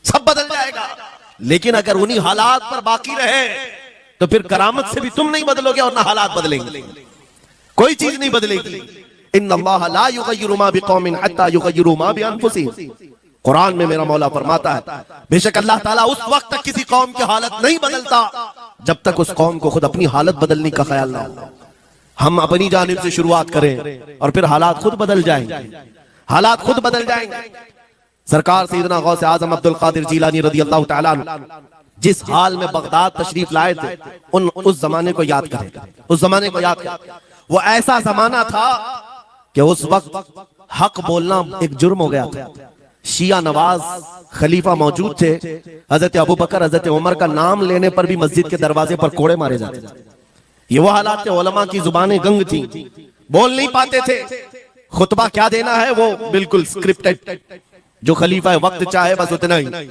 सब बदल जाएगा। लेकिन अगर उन्हीं हालात पर बाकी रहे तो फिर करामत से भी तुम नहीं बदलोगे और ना हालात बदलेंगे, कोई चीज नहीं बदलेगी। इन्नल्लाह ला युगय्यिरु मा बिकौमिन हत्ता युगय्यिरु मा बिअनफुसिहिम। कुरान में मेरा मौला फरमाता है, बेशक अल्लाह ताला उस वक्त तक किसी कौम की हालत नहीं बदलता जब तक उस कौम को खुद अपनी हालत बदलने का ख्याल ना हो। हम अपनी जानिब से शुरुआत करें और फिर हालात खुद बदल जाएंगे, हालात खुद बदल जाएंगे। सरकार सैयदना गौस आजम अब्दुल कादिर जीलानी रज़ी अल्लाह तआला अन्हु जिस हाल में बगदाद तशरीफ लाए थे, उस जमाने को याद करें, उस जमाने को याद करें। वो ऐसा जमाना था कि उस वक्त हक बोलना एक जुर्म हो गया था। शिया नवाज खलीफा मौजूद थे, हजरत अबू बकर हजरत उमर का नाम लेने पर भी मस्जिद के दरवाजे पर कोड़े मारे जाते थे। ये वो हालात थे, उलमा की जुबानें गंग थी, बोल नहीं पाते थे। खुतबा क्या देना है वो बिल्कुल स्क्रिप्टेड, जो खलीफा है वक्त चाहे बस उतना ही।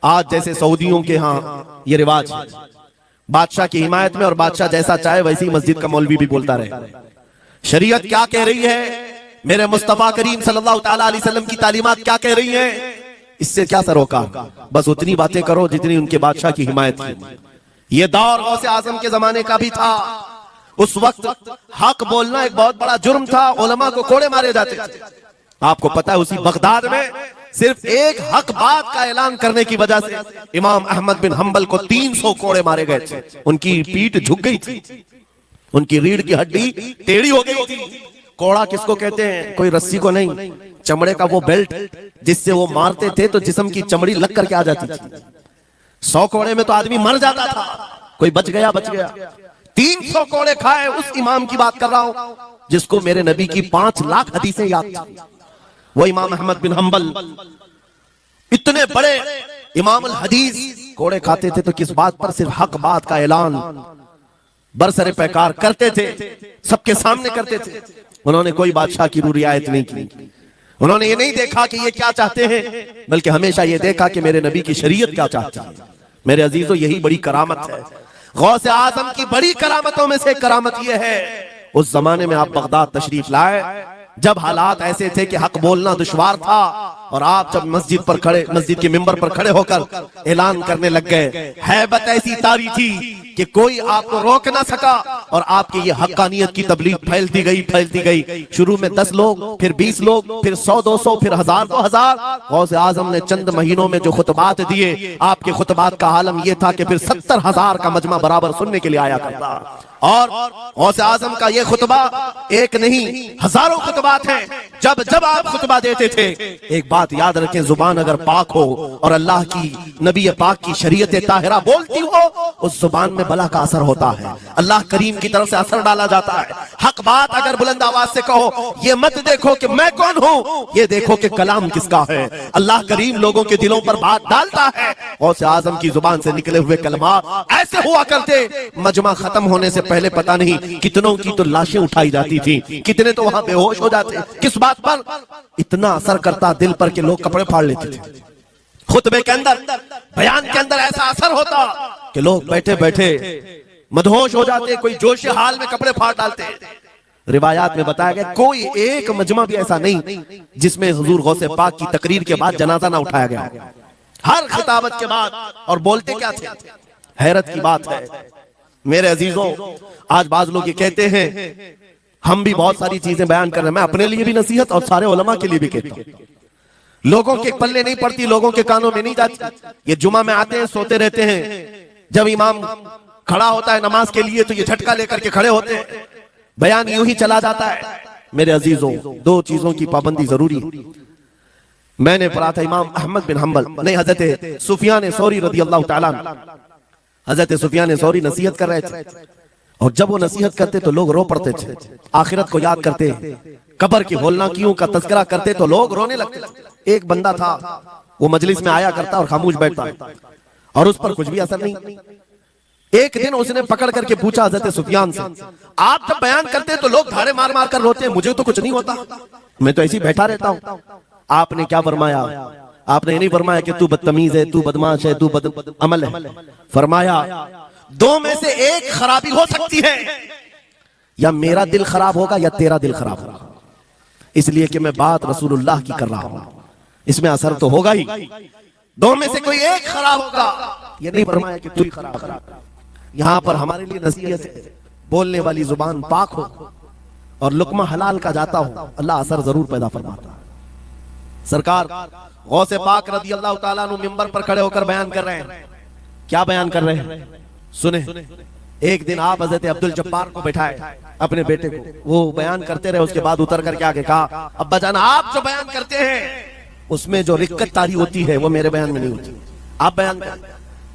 आज जैसे सऊदियों के यहाँ ये रिवाज है, बादशाह की हिमायत में और बादशाह जैसा चाहे वैसे ही मस्जिद का मौलवी भी बोलता रहे। शरीयत क्या कह रही है, मेरे मुस्तफा करीम सल्लल्लाहु तआला अलैहि वसल्लम की तालीमात क्या कह रही है, इससे क्या सरोकार, बस उतनी बातें करो जितनी उनके बादशाह की हिमायत की। ये दौर गौसे आजम के जमाने का भी था। उस वक्त हक बोलना एक बहुत बड़ा जुर्म था, उलमा को कोड़े मारे जाते थे। आपको पता है उसी बगदाद में सिर्फ एक हक बात का ऐलान करने की वजह से इमाम अहमद बिन हंबल को 300 कोड़े मारे गए थे। उनकी पीठ झुक गई थी, उनकी रीढ़ की हड्डी टेढ़ी हो गई थी। कोड़ा किसको कहते हैं, कोई रस्सी को नहीं, चमड़े का वो बेल्ट जिससे वो मारते थे तो जिस्म की चमड़ी लग करके आ जाती थी। 100 कोड़े में तो आदमी मर जाता था, कोई बच गया बच गया। 300 कोड़े खाए उस इमाम की बात कर रहा हूं जिसको मेरे नबी की 5 लाख हदीसें याद थी। वो इमाम अहमद बिन हंबल इतने बड़े इमाम अल हदीस कोड़े खाते थे तो किस बात पर, सिर्फ हक बात का ऐलान बरसरे पैकार करते थे, सबके सामने करते थे। उन्होंने कोई बादशाह की रियायत नहीं की, उन्होंने ये नहीं देखा कि ये क्या चाहते हैं, बल्कि हमेशा ये देखा कि मेरे नबी की शरीयत क्या चाहती है। मेरे अजीजों, यही बड़ी करामत है। गौसे आजम की बड़ी करामतों में से करामत ये है, उस जमाने में आप बगदाद तशरीफ लाए जब हालात ऐसे थे कि हक बोलना दुश्वार था, और आप जब मस्जिद के मिंबर पर खड़े होकर ऐलान करने लग गए, हैबत ऐसी तारी थी कि कोई आपको रोक ना सका, और आपकी ये हक्कानियत की तबलीग फैलती गई। शुरू में 10 लोग, फिर 20 लोग, फिर 100-200, फिर 1000-2000। गौसे आजम ने चंद महीनों में जो खुतबात दिए, आपके खुतबात का आलम यह था कि फिर 70,000 का मजमा बराबर सुनने के लिए आया करता। और गौसे आजम का ये खुतबा एक नहीं, हजारों खुतबात हैं। जब जब आप खुतबा देते थे, एक बात याद रखें, जुबान अगर पाक हो और अल्लाह की नबी पाक की शरीयत ताहिरा बोलती हो, उस जुबान में बला का असर होता है, अल्लाह करीम की तरफ से असर डाला जाता है। हक बात अगर बुलंद आवाज से कहो, ये मत देखो कि मैं कौन हूं, ये देखो कि कलाम किसका है। अल्लाह करीम लोगों के दिलों पर बात डालता है। गौसे आजम की जुबान से निकले हुए कलमा ऐसे हुआ करते, मजमा खत्म होने से पहले पता नहीं कितनों की तो लाशें उठाई जाती थी, कितने तो वहां बेहोश हो जाते। किस बात पर? इतना असर करता दिल पर कि लोग कपड़े फाड़ लेते थे। खुतबे के अंदर, बयान के अंदर ऐसा असर होता कि लोग बैठे बैठे मदहोश हो जाते, कोई जोश हाल में कपड़े फाड़ डालते। रिवायात में बताया गया कोई एक मजमा भी ऐसा नहीं जिसमें हुजूर गौसे पाक की तकरीर के बाद जनाजा ना उठाया गया, हर खिताबत के बाद। और बोलते क्या थे, हैरत की बात है मेरे अजीजों। आज बाज लोग ये कहते हैं, हम भी बहुत सारी चीजें बयान कर रहे हैं, मैं अपने लिए भी नसीहत और सारे उलमा के लिए भी कहता हूं, लोगों के पल्ले नहीं पड़ती, लोगों के कानों में नहीं जाती। ये जुमा में आते हैं, सोते रहते हैं, जब इमाम खड़ा होता है नमाज के लिए तो ये झटका लेकर के खड़े होते हैं, बयान यूं ही चला जाता है। मेरे अजीजों, 2 चीजों की पाबंदी जरूरी है। मैंने पढ़ा था इमाम अहमद बिन हंबल नहीं, हजरत सुफियान सौरी रज़ी अल्लाह तआला अन्हु, हजरत सुफियान सौरी नसीहत कर रहे थे, और जब वो नसीहत करते तो लोग रो पड़ते थे, आखिरत को याद करते, कब्र की होलनाकियों का तज़किरा करते तो लोग रोने लगते थे। एक बंदा था, वो मजलिस में आया करता और खामोश बैठता, और उस पर कुछ भी असर नहीं। एक दिन उसने पकड़ करके पूछा हजरत सुफियान से, आप जब बयान करते तो लोग धाड़े मार मार कर रोते हैं, मुझे तो कुछ नहीं होता, मैं तो ऐसे ही बैठा रहता हूं। आपने क्या फरमाया? आपने ये नहीं फरमाया कि तू बदतमीज है, तू बदमाश है, तू बदअमल है। फरमाया 2 में से एक खराबी हो सकती है, या मेरा दिल खराब होगा या तेरा दिल खराब होगा, इसलिए कि मैं बात रसूलुल्लाह की कर रहा हूं, इसमें असर तो होगा ही। दो में से कोई एक खराब होगा, ये नहीं फरमाया कि तू ही खराब। यहां पर हमारे लिए नसीहत है, बोलने वाली जुबान पाक हो और लुकमा हलाल का जाता हो, अल्लाह असर जरूर पैदा फरमाता है। सरकार गौसे पाक रज़ी अल्लाह ताला अन्हु मिंबर पर खड़े होकर बयान कर रहे हैं। क्या बयान कर रहे हैं? सुने। एक दिन आप हज़रत अब्दुल जब्बार को बैठाए अपने बेटे को, वो बयान करते रहे, उसके बाद उतर करके आगे कहा, अब्बा जान आप जो बयान करते हैं उसमें जो रिक्कत तारी होती है वो मेरे बयान में नहीं होती, आप बयान कर।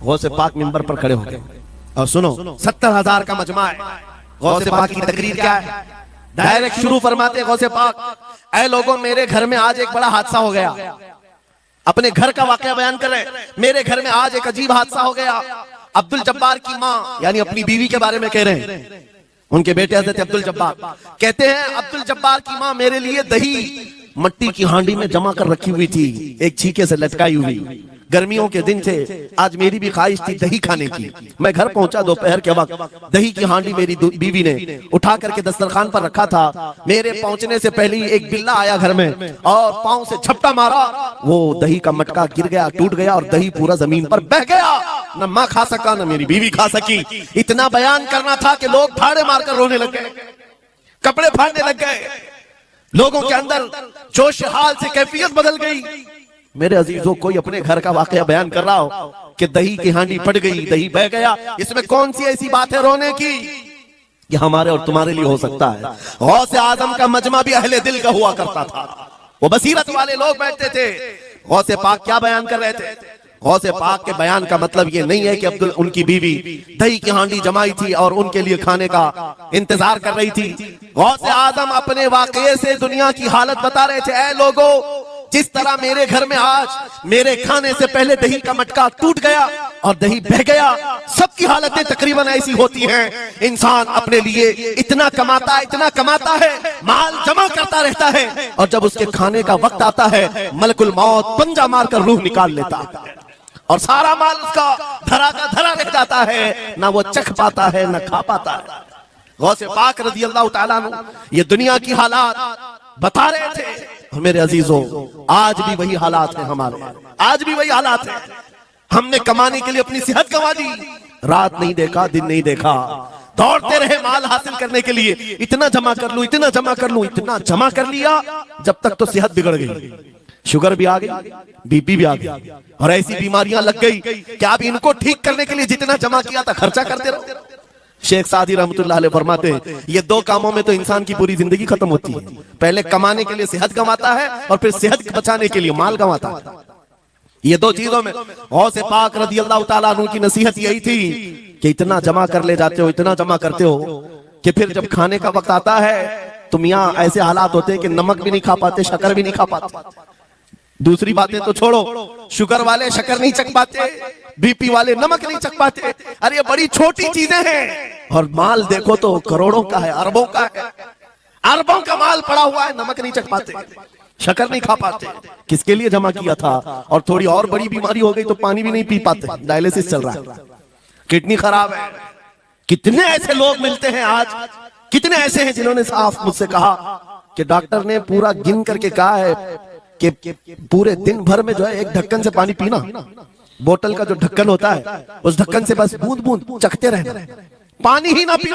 गौसे पाक मिंबर पर खड़े हो गए और सुनो, 70,000 का मजमा है। गौसे पाक की तकरीर क्या है? डायरेक्ट शुरू फरमाते गौसे पाक, ऐ लोगों मेरे घर में आज एक बड़ा हादसा हो गया। अपने घर का वाकया बयान कर रहे हैं, मेरे घर में आज एक अजीब हादसा हो गया। अब्दुल जब्बार की माँ यानी अपनी बीवी के बारे में कह रहे हैं, उनके बेटे हजरत अब्दुल जब्बार कहते हैं, अब्दुल जब्बार की माँ मेरे लिए दही मट्टी की हांडी में जमा कर रखी हुई थी, एक छीके से लटकाई हुई। गर्मियों के दिन थे, आज मेरी भी ख्वाहिश थी दही खाने की। मैं घर पहुंचा दोपहर के वक्त, दही की हांडी मेरी बीवी ने उठा करके दस्तरखान पर रखा था। मेरे पहुंचने से पहले ही एक बिल्ला आया घर में और पांव से झपटा मारा, वो दही का मटका गिर गया, टूट गया और दही पूरा जमीन पर बह गया। न माँ खा सका न मेरी बीवी खा सकी। इतना बयान करना था कि लोग फाड़े मारकर रोने लग गए, कपड़े फाड़ने लग गए, लोगों के अंदर जोश हाल से कैफियत बदल गई। मेरे अजीजों, कोई अपने घर का वाकया बयान कर रहा हो कि दही की हांडी फट गई, दही बह गया, इसमें कौन सी ऐसी बात है रोने की? ये हमारे और तुम्हारे लिए हो सकता है। गौसे आजम का मजमा भी अहले दिल का हुआ करता था, वो बसीरत वाले लोग बैठते थे। गौसे पाक क्या बयान कर रहे थे? गौसे पाक के बयान का मतलब ये नहीं है कि अब्दुल उनकी बीवी दही की हांडी जमाई थी और उनके लिए खाने का इंतजार कर रही थी। गौसे आजम अपने वाकये से दुनिया की हालत बता रहे थे, ऐ लोगों, जिस तरह मेरे घर में आज मेरे खाने से पहले दही का मटका टूट गया और दही बह गया, सबकी हालतें तकरीबन ऐसी होती हैं। इंसान अपने लिए इतना कमाता है, माल जमा करता रहता है, और जब उसके खाने का वक्त आता है मलकुल मौत पंजा मारकर रूह निकाल लेता है और सारा माल उसका धरा का धरा रह जाता है, ना वो चख पाता है ना खा पाता है। गौसे पाक रज़ी अल्लाह ताला अन्हु ये दुनिया की हालात बता रहे थे। मेरे अजीजों, आज भी वही हालात हैं हमारे, आज भी वही हालात हैं। हमने कमाने के लिए अपनी सेहत गंवा दी, रात नहीं देखा, दिन नहीं देखा, दौड़ते रहे माल हासिल करने के लिए, इतना जमा कर लूं, इतना जमा कर लूं, इतना जमा कर लिया, जब तक तो सेहत बिगड़ गई, शुगर भी आ गई, बीपी भी आ गई और ऐसी बीमारियां लग गई कि आप इनको ठीक करने के लिए जितना जमा किया था खर्चा करते रहो। शेख सादी रहमतुल्लाह अलैह फरमाते हैं, ये दो कामों में तो इंसान की पूरी जिंदगी खत्म होती है। पहले कमाने के लिए सेहत गंवाता है और फिर सेहत बचाने के लिए माल गंवाता है। ये दो चीजों में गौसे पाक रज़ी अल्लाह ताला अन्हु की नसीहत यही थी कि इतना जमा कर ले जाते हो, इतना जमा करते हो कि फिर जब खाने का वक्त आता है तो मियां ऐसे हालात होते हैं कि नमक भी नहीं खा पाते, शक्कर भी नहीं खा पाते। दूसरी बातें तो छोड़ो, शुगर वाले शक्कर नहीं चख पाते, बीपी वाले नमक नहीं चख पाते। अरे ये बड़ी छोटी चीजें हैं और माल देखो तो करोड़ों का है, अरबों का है, अरबों का माल पड़ा हुआ है, नमक नहीं चख पाते, शक्कर नहीं खा पाते। किसके लिए जमा किया था? और थोड़ी और बड़ी बीमारी हो गई तो पानी भी नहीं पी पाते, डायलिसिस चल रहा है, किडनी खराब है। कितने ऐसे लोग मिलते हैं आज, कितने ऐसे हैं जिन्होंने साफ मुझसे कहा कि डॉक्टर ने पूरा गिन करके कहा है कि पूरे दिन भर में जो है एक ढक्कन से पानी पीना, बोतल का जो ढक्कन होता है उस ढक्कन से बस बूंद बूंद चखते रहना, पानी ही ना पियो।